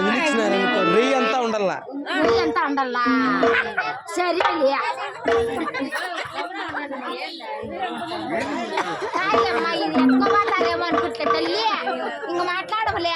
పిలిచినారనుకో రెయ్యి అంతా ఉండల్లా సరే అమ్మా ఇది ఎక్కువ మాట్లాడేమో అనుకుంటే తల్లి ఇంక మాట్లాడవలే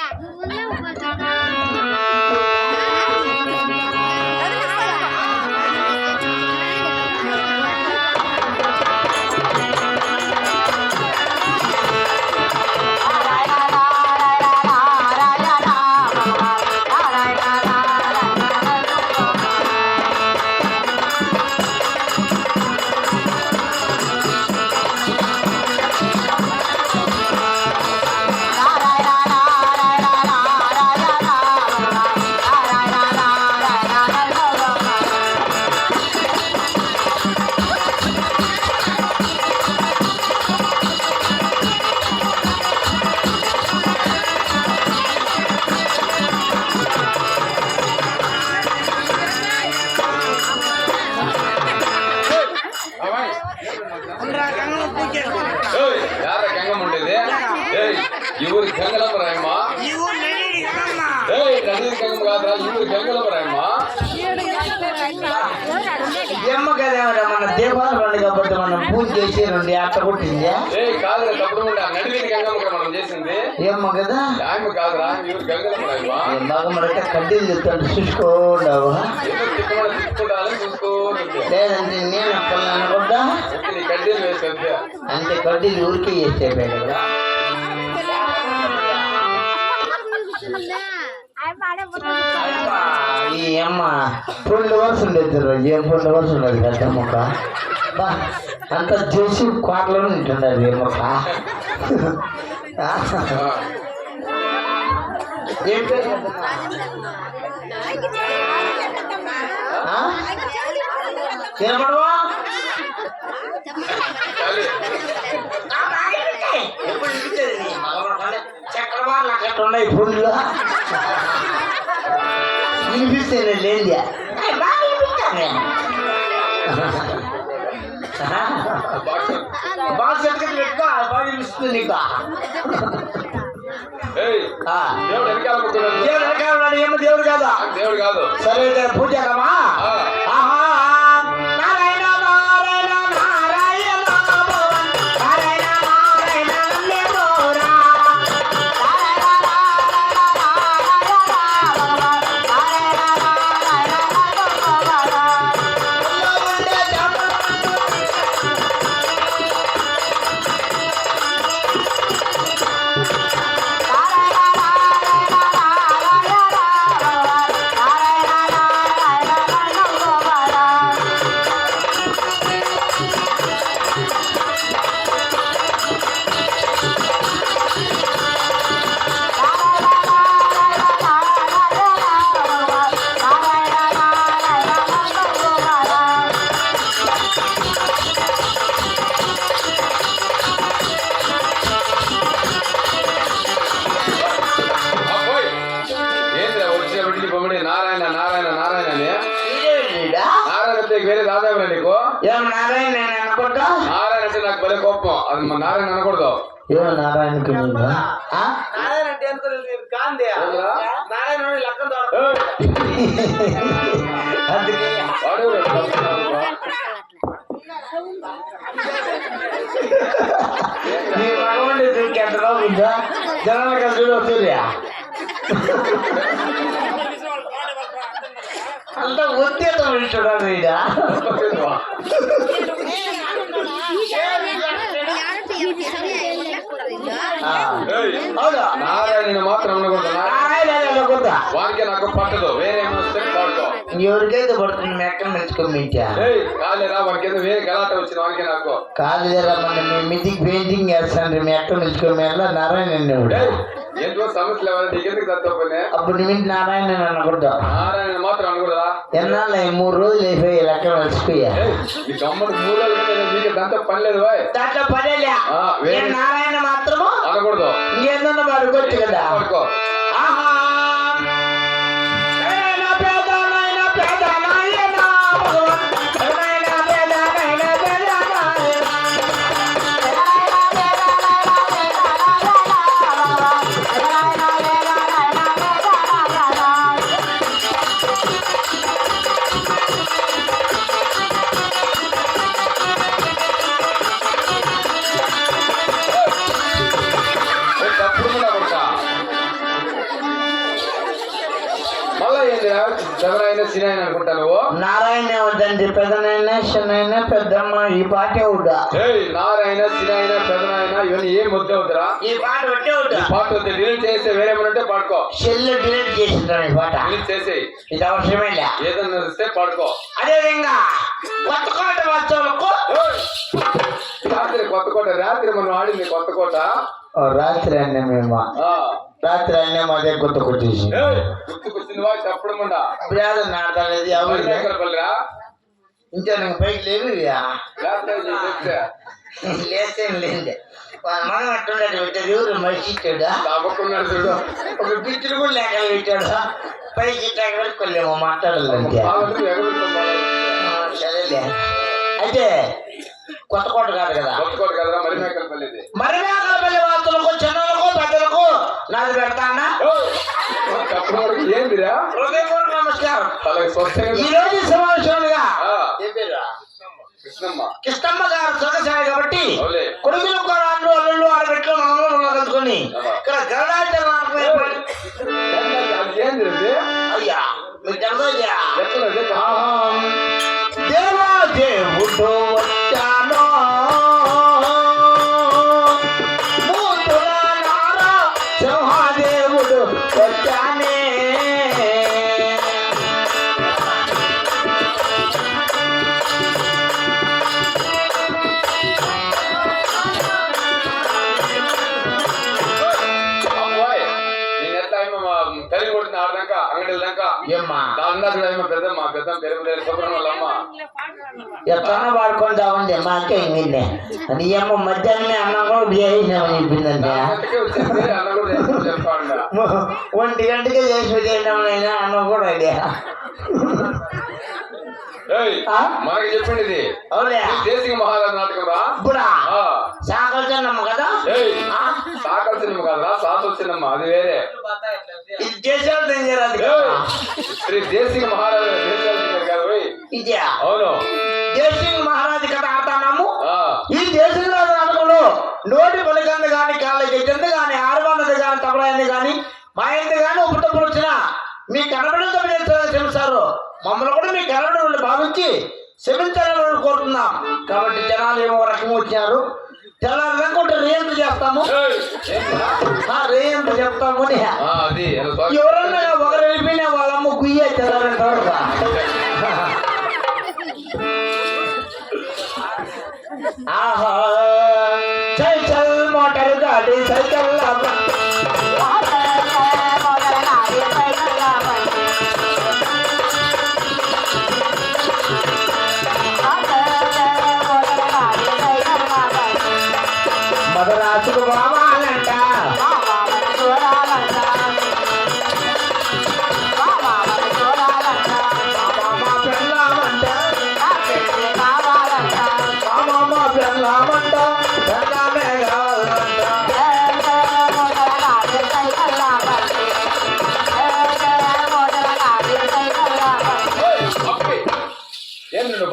ఇవరు గంగలమ్మరాయమ్మా నది గంగమ్మ కాదురా ఇవరు గంగలమ్మరాయమ్మా ఏమ్మ కదేమరా మన దీపాలు రెండు కాబట్టి మనం పూజ చేసి రెండు అట్ట కొట్టింది కాదురా తప్పుడు నడివి గంగమ్మ మనం చేసింది ఏమ్మ కదా ఆయమ్మ కాదురా ఇవరు గంగలమ్మరాయమ్మా బాగా మనకి కడ్డీలు చెప్తాడు చూసుకోండావా తిప్పుకుంటాలని చూసుకోండి లేదంటే నేను అప్పలు అనుకుంటా నీ కడ్డీలు వేసి అంటే కడ్డీలు ఊరికే చేస్తే కదా ఈ అమ్మ 2 అవర్స్ ఉండేది ఏం 2 అవర్స్ ఉండదు పెద్ద మొక్క బా అంత చేసి కోటలో ఉంటుండదు ఏ మొక్క ఏమడవా ఎప్పుడు చక్రవాళ్ళు అక్కడ ఉన్నాయి ఫుల్ వినిపిస్తే లేదు బాగా చెట్టుకు పెట్టుకో బాగా వినిపిస్తుంది నీకు దేవుడు వెనకాల ఏమో దేవుడు కాదా దేవుడు కాదు సరే పూజ కమా నారాయణ నారాయణ నారాయణ నారాయణ వేరే రాదేవరా నీకు నారాయణ అనుకుంటా నారాయణ అంటే నాకు భలే కోపం అది మా నారాయణ అనకూడదు నారాయణకి నారాయణ అంటే ఎంత కాందే నారాయణ లక్కం నీ మగవండి ఎంత బాగుందా జనాల కలిసి వస్తుందా అంత ఉద్యోగం వింటున్నాడు ఇదా నారాయణ మాత్రం అనకూడదా వానికి నాకు పట్టదు వేరే ఎవరికైతే పడుతుంది మెక్కలు మెచ్చుకోమించా కాలేరా వానికి ఏదో వేరే గలాట వచ్చింది వానికి నాకు కాలేరా మన మిదికి పెయింటింగ్ చేస్తాను మెక్కలు మెచ్చుకోమే నారాయణ ఏంటో సమస్యలు నీకెందుకు తప్పనే అప్పుడు నువ్వు నారాయణ అనకూడదు నారాయణ మాత్రం అనకూడదా ఎన్నాళ్ళు 3 రోజులు అయిపోయి లెక్కలు మర్చిపోయా ఈ గమ్మడు 3 రోజులు నీకు దాంతో పని లేదు దాంట్లో పనేలే నారాయణ మాత్రము అనకూడదు ఇంకేందన్నా పడుకోవచ్చు కదా ఆహా చదరాయన సినాయన అనుకుంటా నువ్వు. నారాయణ వద్దండి, పెద్దనైన చిన్న పెద్దమ్మ ఈ పాటే ఉండా. నారాయణ సినాయన పెదనాయన ఇవన్నీ ఏం వద్దే వద్దురా. ఈ పాట పెట్టే ఉండా. పాట వద్దు, డిలీట్ చేస్తే వేరే ఉంటే పాడుకో. సెల్ డిలీట్ చేసింటాను ఈ పాట. డిలీట్ చేసేయి, ఇది అవసరమే లే. ఏదన్నా వస్తే పాడుకో. అదేవిధంగా కొత్త కోట వచ్చేవాళ్ళకు రాత్రి కొత్త కోట, రాత్రి మనం ఆడింది కొత్త కోట. రాత్రి అన్నీ మేము రాత్రి అన్నీ అదే కొత్త కొట్టేసి గుర్తుకొచ్చింది వా చెప్పడం బ్రాదర్ నాడలేదు ఎవరు ఇంకా నాకు పైకి లేవు లేచేం లేదు. మనం అట్టున్నాడు పెట్టాడు, ఎవరు మనిషి ఇచ్చాడు తప్పకున్నాడు చూడు. ఒక బిడ్డలు కూడా లేక పెట్టాడు. పైకి ఇట్టాక పెట్టుకోలేము మాట్లాడాలంటే. సరేలే, అయితే కొత్త కోట కాదు కదా. కొత్త కోట కదరా, మరిమేకలపల్లి. మరిమేకలపల్లి వార్తలకు చిన్నలకు పెద్దలకు నాది పెడతానా. ఏందిరా? హృదయపూర్వక నమస్కారం. ఈ రోజు సమావేశంగా కృష్ణమ్మ గారు సొగసాయి కాబట్టి కొడుకులు కూడా అల్లుళ్ళు ఆడబెట్లు మనలో కలుసుకొని ఇక్కడ గరుడాచరణ అయ్యా మీకు తెలుసా దేవా దేవుడు వచ్చానో సింహాదేవుడు వచ్చానే. తల్లి కొట్టిన ఆడదాకా అంగడి దాకా పెద్దమ్మ పెద్దమ్మ పెరుగు సుబ్రహ్మణ్యమ్మ ఎట్లా వాడుకుంటామండి మాకే నిన్నే అని ఏమో మధ్యాహ్నమే అన్నం కూడా చేసినామని చెప్పిందండి. ఒంటి గంటకే చేసి పెట్టేసినామైనా అన్నం కూడా ఐడియా మనకి చెప్పింది ఇది. అవునా? దేశిక మహారాజు నాటకం రా. ఇప్పుడా సాకలు చిన్నమ్మ కదా. సాకలు చిన్నమ్మ కదరా, సాసులు చిన్నమ్మ అది వేరే. ఇది దేశాలు తింజరాదు శ్రీ దేశిక మహారాజు దేశాలు కాదు ఇదే. అవును, దేశిక మహారాజు కథ ఆడతాము. ఈ దేశిక రాజు నాటకంలో నోటి పలికంది కానీ కాళ్ళకి కింద కానీ ఆరువన్నది కానీ తబలాయింది కానీ మా ఇంటి కానీ ఉపతప్పులు వచ్చిన మీ కనబడంతో క్షమిస్తారు. మమ్మల్ని కూడా మీ కనబడి భావించి క్షమించాలని కోరుతున్నాం. కాబట్టి జనాలు ఏమో రకం వచ్చినారు. తెల్లారనుకుంటే రేంత చేస్తాము, రేంత చెప్తాము. ఎవరన్నా ఒకరు వెళ్ళిపోయినా వాళ్ళమ్మ గుయ్య తెల్లారంటారు. ఆహా సైకిల్ మోటార్ గాడి సైకిల్ మదరాసుకు బావాలంట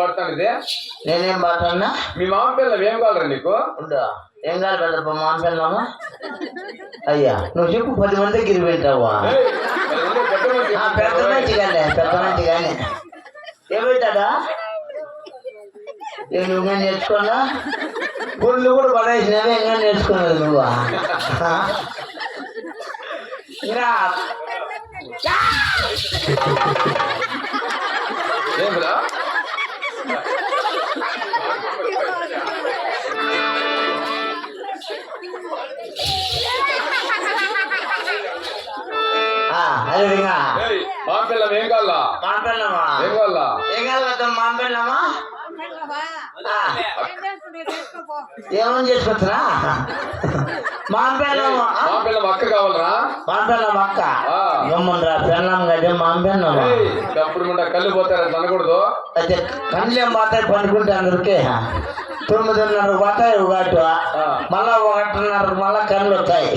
పడతాను ఇదే. నేనేం పడతానా? మీ మామ పిల్లలు ఏం కావాలరా నీకు? ఏం కాదు పెద్దప్ప మామ పిల్లమా? అయ్యా నువ్వు చెప్పు, 10 మంది గిరి పెట్టావా? పెద్ద మంచి కానీ పెద్ద మంచి కానీ ఏమవుతాడా? నువ్వు నేర్చుకున్నా గుళ్ళు కూడా పడేసినావే, ఇంకా నేర్చుకున్నది నువ్వు. ఇంకా ఏమిరా అదేవిధంగా మాంపిల్లం ఏం కావాలా? మాంపిల్లమా ఏం కావాలా? ఏం కాదు మాంపిల్లమా ఏమని చేసుకొచ్చురా? మాంపిల్లమా మాంపిల్లం అక్క కావాలరా? మాంపిల్లం అక్క ఏమన్నా పెళ్ళం కదా మాంపిల్లమా? అప్పుడు ముందు కళ్ళు పోతారు అనకూడదు. అయితే కళ్ళేం పోతాయి పండుకుంటే అందరికీ 9:30 పోతాయి ఒకటి, మళ్ళా 1:30 మళ్ళా కళ్ళు వస్తాయి,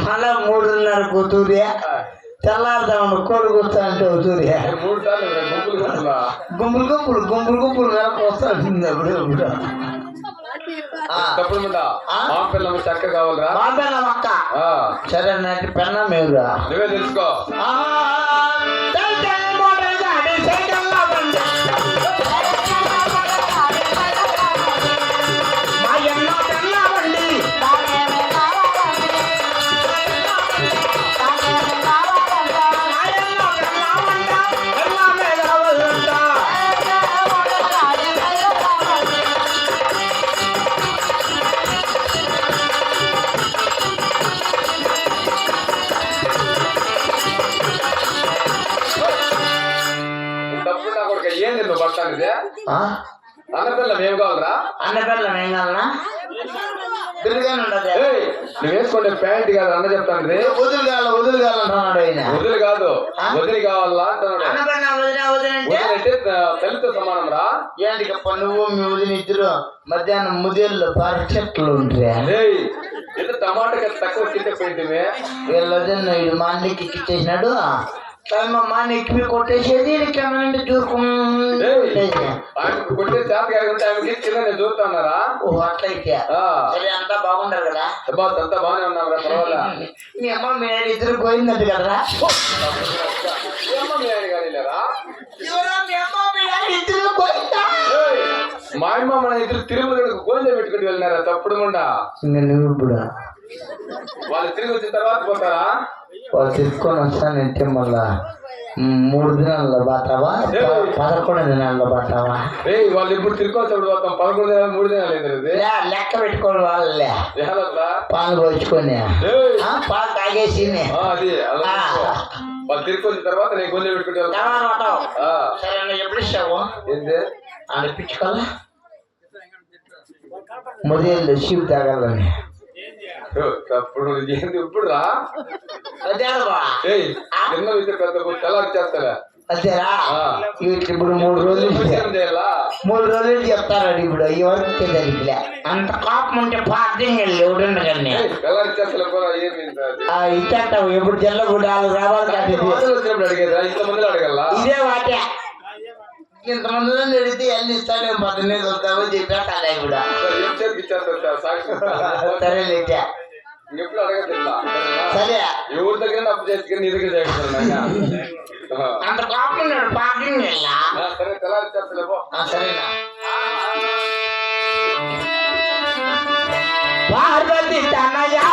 మళ్ళా 3:30 తూర్య, తెల్లారుదామని కోడి కూర్చోంటే తూర్య. 3 సార్లు గుంపులు గుంపులు గుంపులు గుంపులు వెనక వస్తుంది. అప్పుడు మాంపిల్లం చక్క కావాలరా? మాంపిల్లం అక్క సరే నాకు పెన్నా మీరు నువ్వే తెలుసుకో. అనేది ఆ? అన్నపిల్లం ఏం కావాలరా? అన్న పిల్లలు ఏం కావాలనా? బిల్లుగానే ఉండదు. ఏయ్, నువ్వు వేసుకుంటే ప్యాంట్ కాదు అన్న చెప్తాను. వదులు కావాలంటున్నాడు ఆయన. వదిలి కాదు, వదిలి కావాలా అంటున్నాడు. అన్న పిల్ల వదిన అంటే వదిలంటే తల్లితో సమానం రా. ఏంటి గప్ప నువ్వు మీ వదిన ఇద్దరు మధ్యాహ్నం ముదేళ్ళు పరీక్షలు ఉంటాయి. ఇది టమాటా తక్కువ తింటే పోయింటివి. వీళ్ళదన్న వీడు మా అన్నకి ఇచ్చేసినాడు. మా అన్నకి కొట్టేసేది చూసుకుంటే ఆమెకు కొట్టే చేత కాకుంటే ఆమెకి కింద నేను చూస్తున్నారా. ఓ అట్లయితే సరే అంతా బాగుంటారు కదా. అంతా బాగానే ఉన్నాం రా, పర్వాలా. మీ అమ్మ మీ డాడీ ఇద్దరు పోయిందంట కదరా. మా అమ్మ మన ఇద్దరు తిరుమల గోంజ పెట్టుకుని వెళ్ళినారా తప్పుడు గుండా. ఇంకా నువ్వు ఇప్పుడు వాళ్ళు తిరిగి వచ్చిన తర్వాత పోతారా? వాళ్ళు తీసుకొని వస్తానంటే మళ్ళా 3 దినాల్లో బాతావా 11 దినాల్లో బాతావా? వాళ్ళు ఇప్పుడు తిరిగి వచ్చాడు పోతాం. 11 దినాలు 3 దినాలు లేదు లెక్క పెట్టుకోండి వాళ్ళే. పాలు పోసుకొని పాలు తాగేసి అది వాళ్ళు తిరిగి వచ్చిన తర్వాత నేను గొంజ పెట్టుకుంటే సరే ఎప్పుడు ఇస్తావు? ఏంటి అనిపించుకోవాలా మొదలు శివ్ తాగాలని. అప్పుడు ఏంటి ఇప్పుడు రా అదేరా తెల్లారి చేస్తారా? అదేరా ఇప్పుడు 3 రోజులు 3 రోజులు చెప్తారు. ఇప్పుడు ఎవరికి తెలియలే అంత కాపం ఉంటే పార్టీకి వెళ్ళి ఎవడుండ కానీ తెల్లారి చేస్తా ఇచ్చేస్తావు. ఎప్పుడు జల్లగూడాలు రావాలి అడిగేదా? ఇంతమంది అడగల ఇదే వాటే. ఇంతమంది అడిగితే ఎన్ని ఇస్తాను 18 వస్తావు చెప్పేస్తాడా కూడా. సరే లేచా ఎప్పుడు అడగదు. సరే ఎవరి దగ్గర అప్పు చేసుకుని నీ దగ్గర చేస్తాను. అంత కాపం ఉన్నాడు పార్కింగ్ వెళ్ళా. సరే తెల్లారి చేస్తలేపో. సరేనా పార్వతి తనయా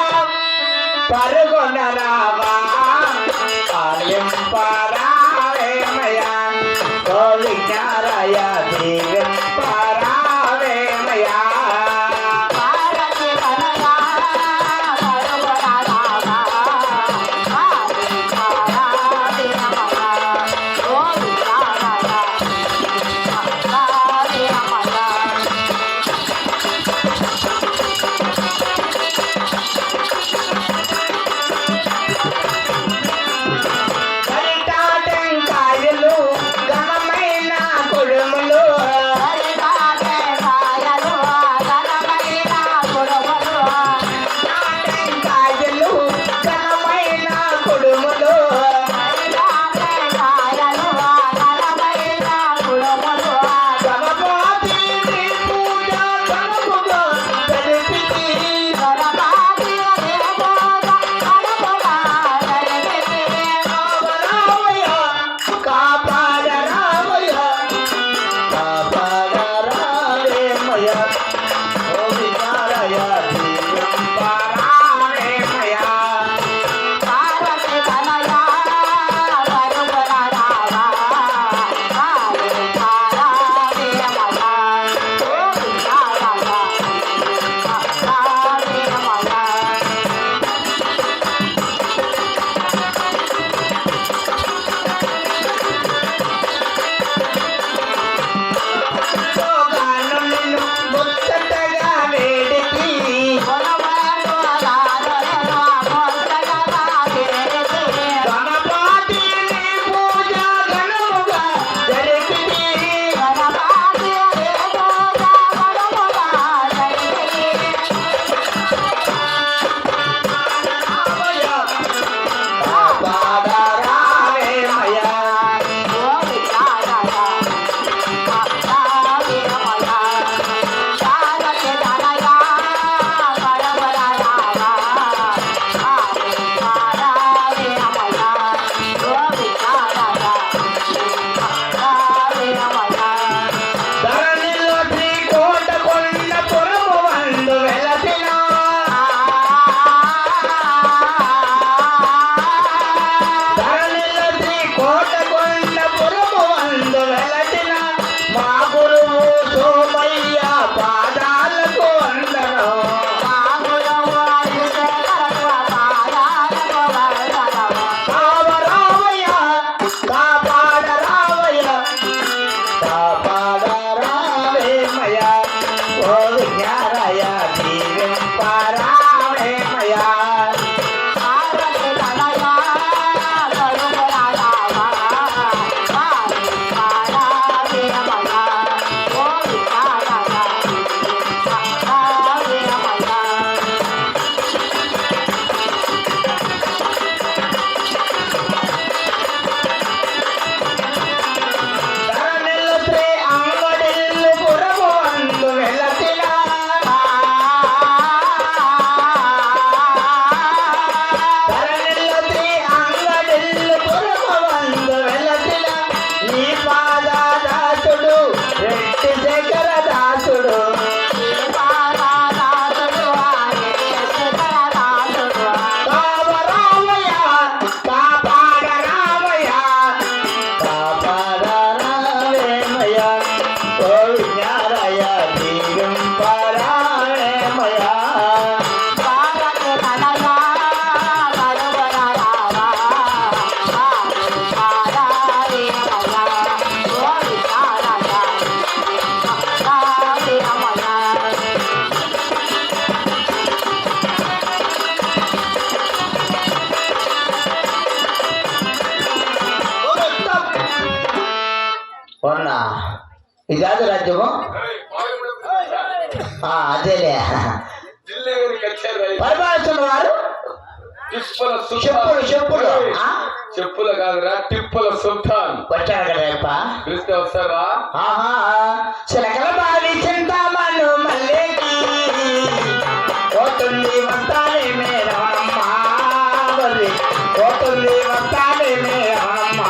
పరుగున రావా పాలింపరావేమయా కోవిచారయ దీవింపరావేమయా. టెంకాయలు ఘనమైన కుడుములు ఇది కాదు రాజ్యము అదేలే జిల్లేగారి కచ్చారు పరిపాలిస్తున్న వారు టిప్పుల చెప్పులు చెప్పులు చెప్పుల కాదురా టిప్పుల సుల్తాన్ వచ్చాడు కదా పిలిస్తే వస్తారా చిలకల బావి చింతామను మల్లేకి పోతుంది వస్తానే మేరమ్మ పోతుంది వస్తానే మేరమ్మ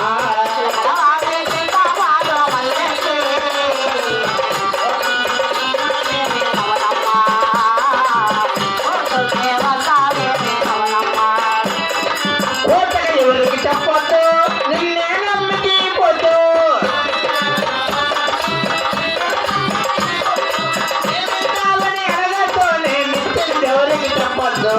ఎవరికి చెప్పొద్దు నిన్నే నమ్మికి పోతూ కావాలని అడగతో నేను ఎవరికి చెప్పొద్దు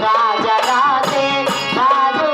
రాజా రాజే రాజు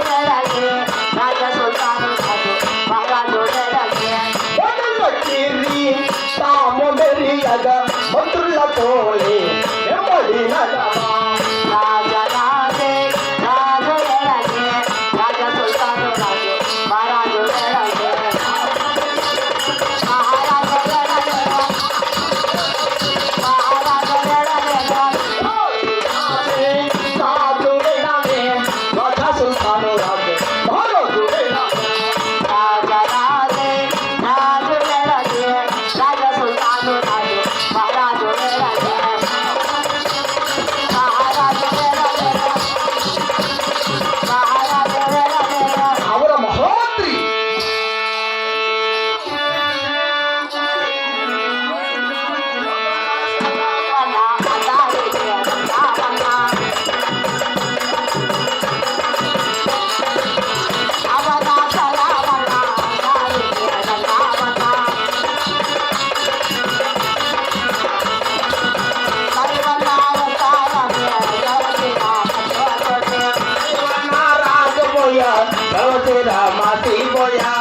సర్వతే రామాతి పోయా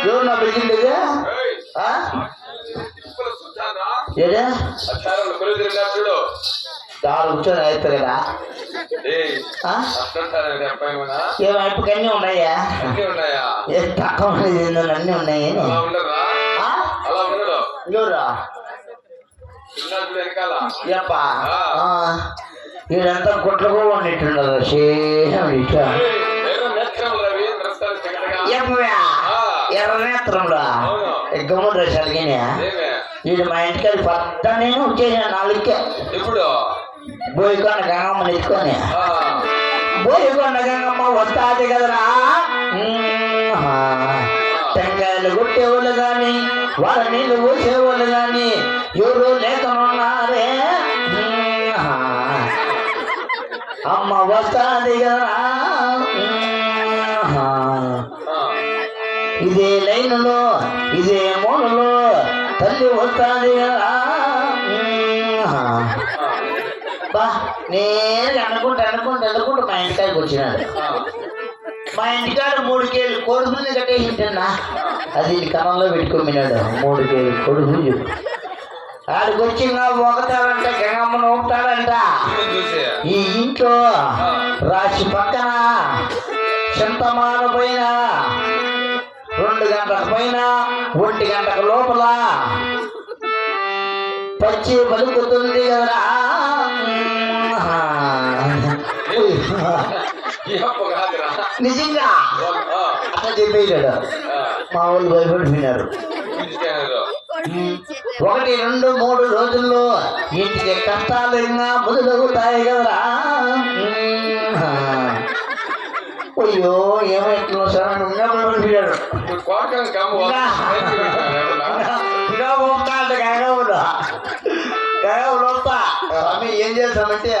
ఎవరు నా బిగిండేది ఏడే దాడు కూర్చొని అవుతుంది కదా ఏమైపు అన్నీ ఉన్నాయా ఏ తక్కువ అన్నీ ఉన్నాయి ఎవరా ఎప్పా వీడంతా గుట్లకు ఉన్నట్టుండదు ఎర్ర నేత్రంలో గమ్ముడు రసాలకి వీడు మా ఇంటికి పద్ద నేను వచ్చేసాను 4కే ఇప్పుడు బోయికొండ గంగమ్మని ఎత్తుకొని బోయికొండ గంగమ్మ వస్తాది కదరా టెంకాయలు కొట్టేవాళ్ళు గాని వాళ్ళ నీళ్ళు పోసేవాళ్ళు గాని ఎవరు లేకనున్నారే అమ్మ వస్తాది కదరా ఇదే లైనులో ఇదే మూలలో తల్లి వస్తాది కదా బా నేను అనుకుంటా మా ఇంటికాడికి వచ్చినాడు మా ఇంటికాడ 3 కేజీలు కొడుకుని కట్టేసి ఉంటున్నా అది కనంలో పెట్టుకున్నాడు 3 కేజీలు కొడుకు ఆడికి వచ్చి ఒకతాడంట గంగమ్మను ఊపుతాడంట ఈ ఇంట్లో రాశి పక్కన చింతమాన పైన 2 గంటల పైన 1 గంటల లోపల పచ్చి పలుకుతుంది కదరా నిజంగా అట్లా చెప్పేశాడు మా వాళ్ళు భయపడిపోయినారు 1, 2, 3 రోజుల్లో ఇంటికి కష్టాలు ఇంకా మొదలవుతాయి కదరా అయ్యో ఏమైనా సరే పడిపోయాడు స్వామి ఏం చేస్తామంటే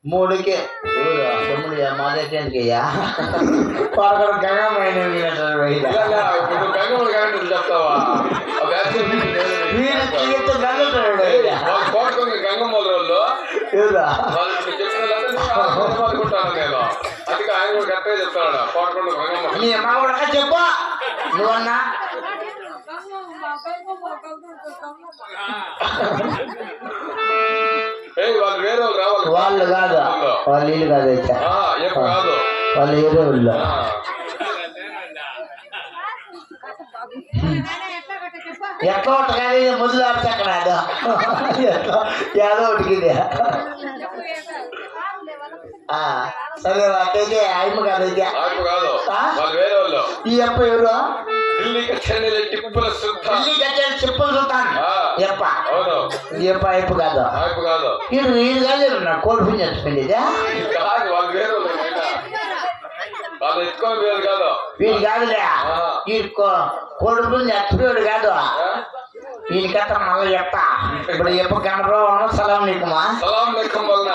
3కే మాదేటానికయ్యా పదకొండు గంగమ్మ చెప్తావా గంగమ్మ వాళ్ళు చెప్పిన నేను అందుకే ఆయన కూడా కరెక్ట్గా చెప్తాడు కోటకొండ గంగమ్మ నీ అమ్మ కూడా చెప్పు నువ్వన్నా వాళ్ళు వేరే వాళ్ళు రావాలి వాళ్ళు కాదు వాళ్ళు వీళ్ళు కాదు అయితే కాదు వాళ్ళు వేరే వాళ్ళు ఎట్లా ఒకటి కానీ ముందు అక్కడ ఏదో ఒకటికి సరే అట్టయితే ఆయమ్మ కాదైతే కాదు వాళ్ళు వేరే వాళ్ళు ఈ అప్ప ఎవరు టిప్పుల చెప్పులు సుల్తాన్ ఎప్ప ఈ అప్ప అయిపు కాదు కాదు వీడు కాదు నా కోడి పుణ్యం చచ్చిపోయింది కాదు వాళ్ళు వేరే వాళ్ళు ఎత్తుకొని వేరు కాదు వీడు కాదులే వీడు కోడి పుణ్యం చచ్చిపోయాడు కాదు వీనికట్ట మళ్ళీ ఎప్ప ఇప్పుడు ఎప్ప కనపడవడం సలాం నీకుమా సలాం లెక్కం వల్ల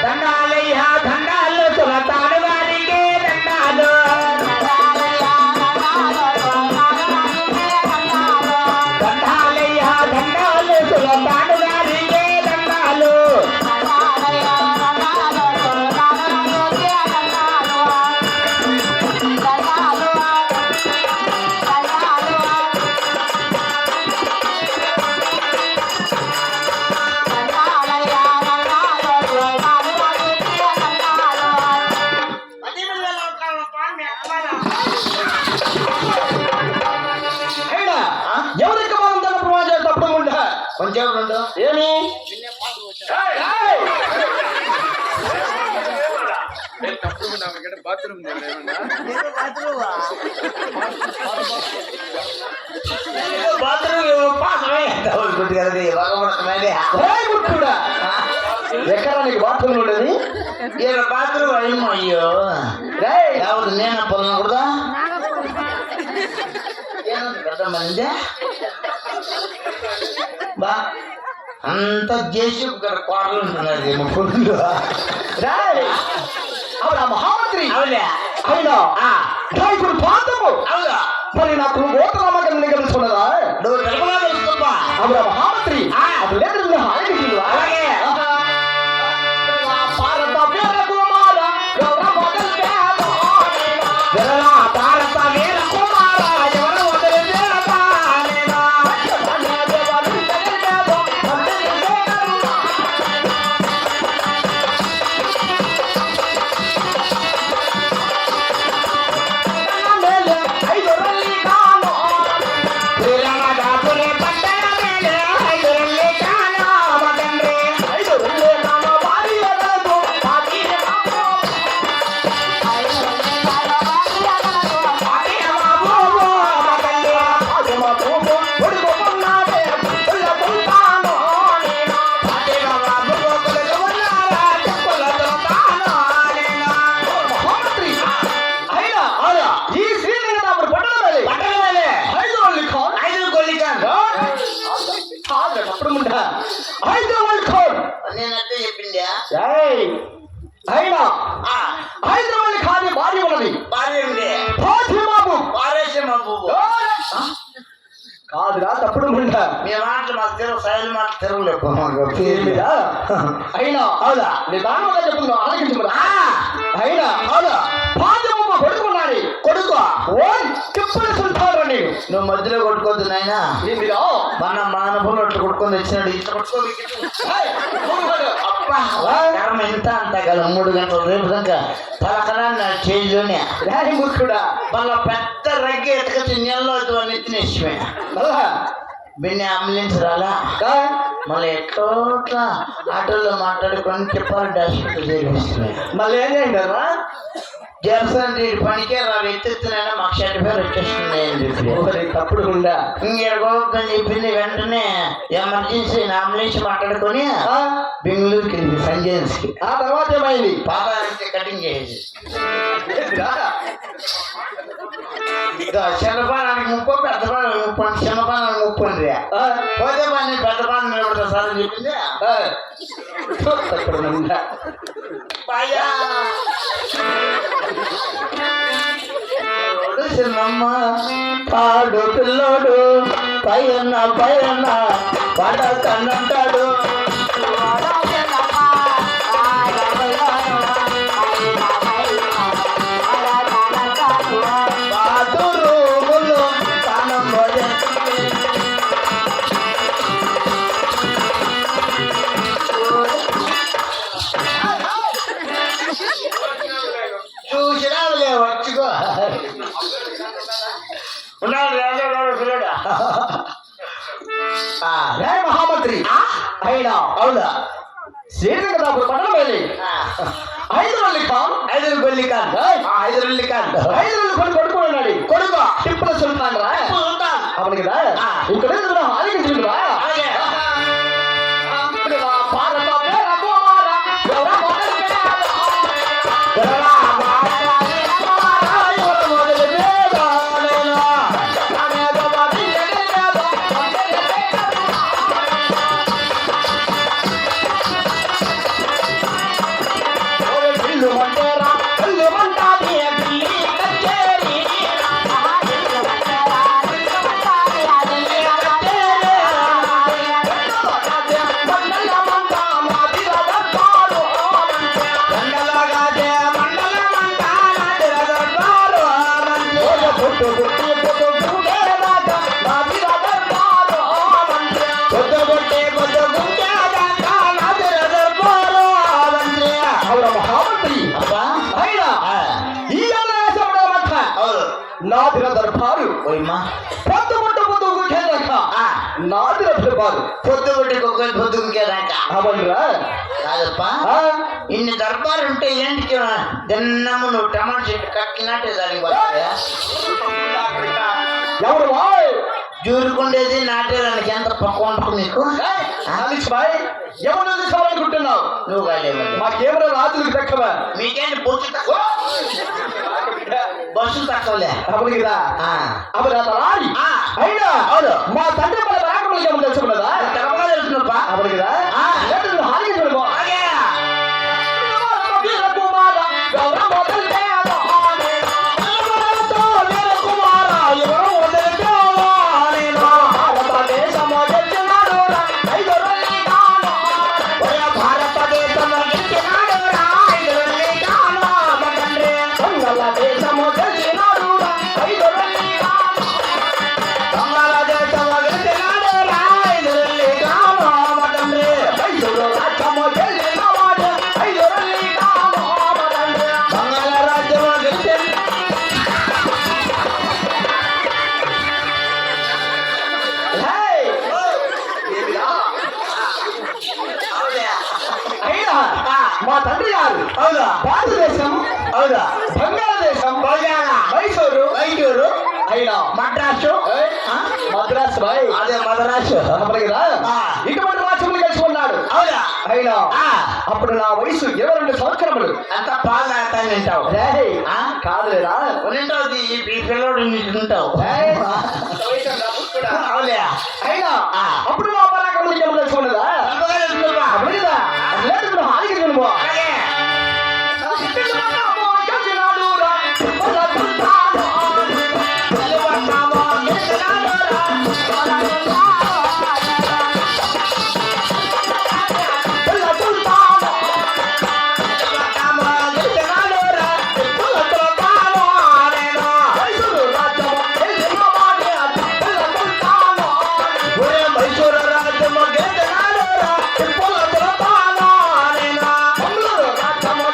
దండాలయ్యా దండాలు సులతాను వారికి దండాలు దండాలయ్యా దండాలు సులతాను వారికి దండాలు ఎవరికి మనం తన ప్రమాదం తప్పకుండా కొంచెం ఏమి బాత్రూమ్ ఎక్కడ నీకు బాత్రూమ్ ఉండేది బాత్రూమ్ అయ్యో అయ్యో ఎవరు నేను పొలకూడదా పెద్ద మంది బా అంత చేసి కోటలు ఉంటున్నారు కొడుకులు ಅವಳ ಮಹಾಮಂತ್ರಿ అవునా అయినా ఆ, ఇప్పుడు పాదము అవునా మరి నాకు గోత్రనామకం నిగమిస్తున్నదా నువ్వు తెలుగులో తెలుసుకోపా అప్పుడు మహామంత్రి ఆ. అప్పుడు లేదు హాయిగా అలాగే విరలా భారత వీర కుమార ఎవరు వదిలిపెడతానేనా? వీరమదాసుని పట్టణ మేలే ఐదురుల్లి కానా మదండ్రి. ఈ శ్రీలింగ అప్పుడు పట్టణమే అప్పుడు ముందా హైదరాబాద్ ఖాన్ నేనంటే చెప్పిందా అయినా హైదరాబాద్ ఖాన్ భార్య ఉన్నది భార్య ఉంది ఫాతిమాబు పారేసమ్మ పువ్వు కాదురా తప్పుడు ముందా మీ మాటలు మాకు తెరువు శైలి మాట తెరువులేకు ఏమిరా అయినా అవునా నీ దానివల్ల చెప్తున్నా ఆలోచించమరా అయినా అవునా ఫాతిమమ్మ కొడుకున్నాడు కొడుకు ఓయ్ చెప్పులు సుల్తాన్ నేను నువ్వు మధ్యలో కొట్టుకోద్దు నాయనా ఏమిరా మన మానవులు అట్లా కొట్టుకొని వచ్చినాడు ఇట్లా కొట్టుకోదు అబ్బా కర్మ ఇంత అంత కదా 3 గంటలు రేపు దాకా పలకరాన్ని స్టేజ్లోనే రాని మూర్ఖుడా వాళ్ళ పెద్ద రగ్గి ఎత్తుకొచ్చి నీళ్ళలో నెత్తినేసిమే మళ్ళా బిన్ని అంబులెన్స్ రాలా మళ్ళీ ఎట్లా ఆటోలో మాట్లాడుకొని చెప్పాలి హాస్పిటల్ చేస్తున్నాయి మళ్ళీ ఏం చేయంటారా జర్సన్ రెడ్డి పనికే రా ఎత్తుతున్నాయినా మాకు సర్టిఫికేట్ వచ్చేస్తుంది అని చెప్పి తప్పుడు ఉండా ఇంకెడగొద్దని చెప్పింది వెంటనే ఎమర్జెన్సీ అంబులెన్స్ మాట్లాడుకొని బెంగళూరుకి వెళ్ళింది సంజయన్స్కి ఆ తర్వాత ఏమైంది పాప కటింగ్ చేసి చిన్నపానానికి 30 పెద్ద పానానికి 30 చిన్నపానానికి 30 రే పోతే పని పెద్ద పాన నిలబడతా సార్ అని చెప్పింది తప్పుడు ఉండా పాయా చిన్నమ్మ పాడు పిల్లోడు పైన పడ కన్నంటాడు బాతురూములు తానం చూసినావులే వచ్చుకో ఉన్నాడు పిల్లడా రే మహామంత్రి అయినా అవునా శ్రీలింగ అప్పుడు పట్టణం వెళ్ళి హైదరాబాద్ ఖాన్ హైదరాబాద్ ఖాన్ హైదరాబాద్ ఖాన్ హైదరాబాద్ కొడుకున్నాడు కొడుకు టిప్పుల సుల్తాన్ రా అవును కదా ఇక్కడ ఆలోచించుకుంటా అలాగే భారత వీర కుమార నాదిర దర్బారు నాదిర దర్బారు పొద్దుకేదాకా అవన్రా కాదప్పా ఇన్ని దర్బారు ఉంటే ఏంటికి దిన్నము నువ్వు టమాటా చెట్టు కట్టినట్టే దానికి ఎవరు జూరుకుండేది నాటేదానికి ఎంత పక్క నీకు బాయ్ ఎవరు తీసుకోవాలనుకుంటున్నావు నువ్వు కాలేవు మాకేమరా రాజులకు తక్కువ మీకేంటి బొచ్చు తక్కువ బస్సు తక్కువలే అవును కదా అప్పుడు రాడి అయినా అవును మా తండ్రి మన బ్యాంకులకి ఏమో తెలుసుకున్నదా తెలపగా తెలుసుకున్నప్పా అవును కదా హాయి అవునా బంగాళాదేశం బల్గానా మైసూరు మైసూరు అయినా మద్రాసు ఏయ్, మద్రాసు బాయ్ అదే మద్రాసు కదా ఇటువంటి రాజ్యములు కలిసి ఉన్నాడు అవునా అయినా ఆ, అప్పుడు నా వయసు 22 సంవత్సరములు అంత పాలు తాగుతాను తింటావు రేయ్, కాదులేరా ఉంటావు ఈ పిల్లడు తింటావు ఏయ్, అవులే అయినా ఆ. అప్పుడు నా పరాకములు ఏమో కలిసి ఉన్నదా అప్పుడు కదా లేదు ఇప్పుడు హాలికి తిను అలాగే మైసూరు రాజ్యము గెలిచినాడురా తిప్పుల తులపాను నేను మంగళూరు రాజ్యము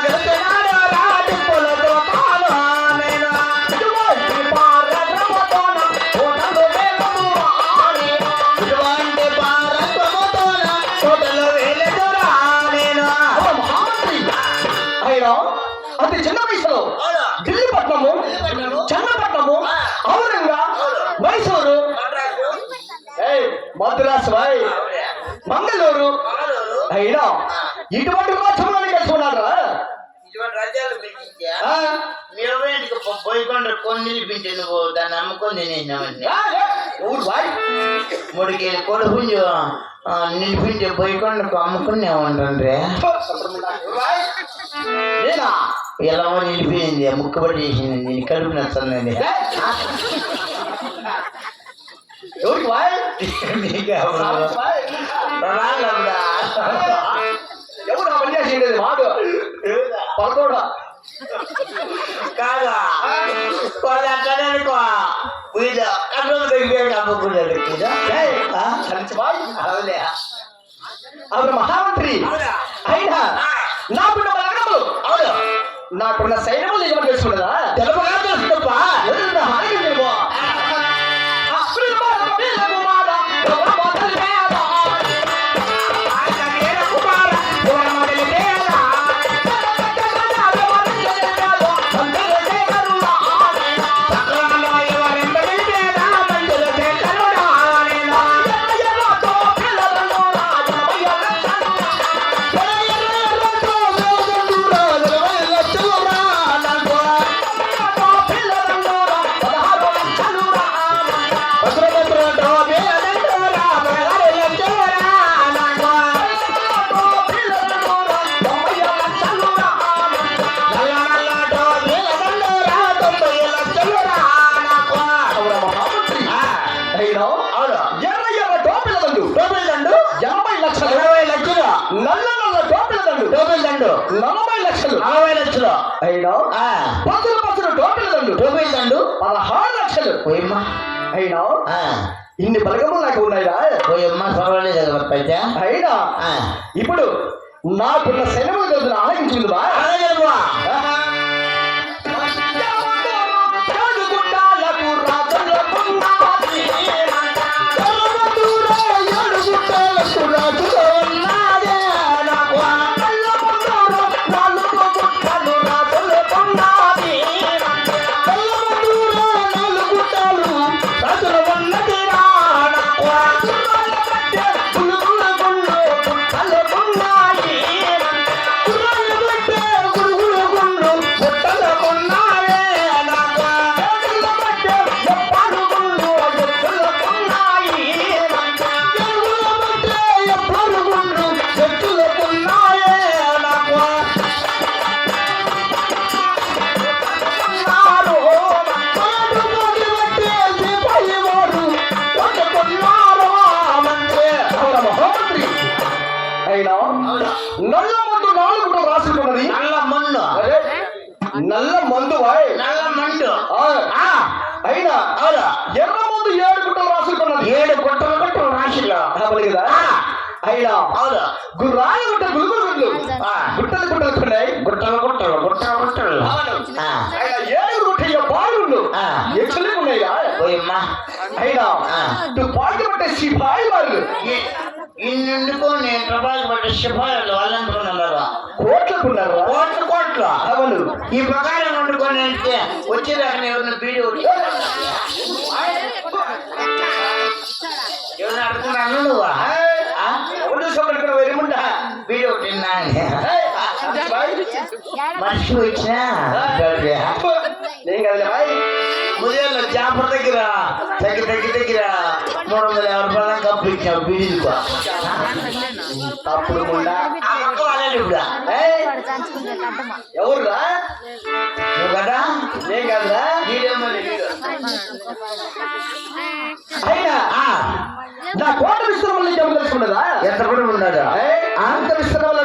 గెలిచినాడురా తిప్పుల తులపాను నేను ఇటువంటి పారత్వముతోన కోటలు వేలెదురా నేను అయినా అతి చిన్న వయసులో ఢిల్లీ పట్నము చన్నపట్నము ఔరంగా మైసూరు ఏయ్, మద్రాసు బాయ్ మంగళూరు అయినా ఇటువంటి రాజ్యంలో కలిసి ఉన్నారా ఇటువంటి రాజ్యాలు పెట్టించా మీరు ఇంటికి పోయికొండ కొన్ని నిలిపించి నువ్వు దాన్ని నమ్ముకొని తినేసినావని ఊరు బాయ్ 3 కేజీ కొడుపుంజు నిలిపించి పోయికొండకు అమ్ముకునేవంటే నేనా ఎలా నిలిపింది ముక్కుబడి చేసింది నేను కడుపు నచ్చిందండి ఎవరికి బాయ్ ఎవరు అవన్నీ చేసేది మాడు పలకోడా కాదా వాళ్ళు అట్లనే అనుకో వీళ్ళు కడుపు దగ్గర అమ్ముకున్నాడు అవులే ಅವರು మహామంత్రి అయినా నాకున్న బలగములు అవును నాకున్న సైన్యములు ఏమని తెలుసుకున్నదా తెలుపుగా తెలుసు ఎదురున్న హాయిగా తెలుగు నలభై లక్షలు అయినా పసులు టోపీల దండు 16 లక్షలు అయినా ఇన్ని బలగములు నాకు ఉన్నాయిరా పోయమ్మ పర్వాలేదు కదా పైతే అయినా ఇప్పుడు నాకున్న సెలవు రోజులు ఆలకించుకుందా అయినా నల్ల మందు 4 కూడా రాసుకున్నది నల్ల మందు నల్ల మండు అయినా ఎర్ర మందు 7 గుట్టలు రాసుకున్నది 7 గుట్టలు రాశిలో కదా అయినా గుర్రాయి గుట్ట గుళ్ళు గుట్టలు కొన్నాయి గుట్టలు ఆయన 7 గుట్టయ్య బాగుండు ఎక్సలెంట్ ఉన్నాయి అయినా పాకి పట్టే సిపాయి వాళ్ళు ఇన్నుకొని ప్రభాస్ పట్ల సిపాయిలు వాళ్ళనుకున్నారా కోట్లకున్నారు కోట్లు అవును ఈ ప్రకారం వండుకొని అంటే వచ్చేదాకా ఎవరిని వీడియో ఎవరిని అడుగుతున్నాను నువ్వా వెరిముండా వీడియో తిన్నా మనిషి వచ్చినా నేను కదా బాయ్ ఉదయంలో చేపల దగ్గర దగ్గర 350 రూపాయలు కప్పు ఇచ్చావు బీడీలకు తప్పుడు ముండా ఆ పక్క వాళ్ళని ఇప్పుడు ఎవర్రా నువ్వు కదా నేను కదరా వీడియో అయినా నా కోట విస్తరం వల్ల జమ తెలుసుకున్నదా ఎంత కూడా ఉన్నాడా అంత విస్తరం వల్ల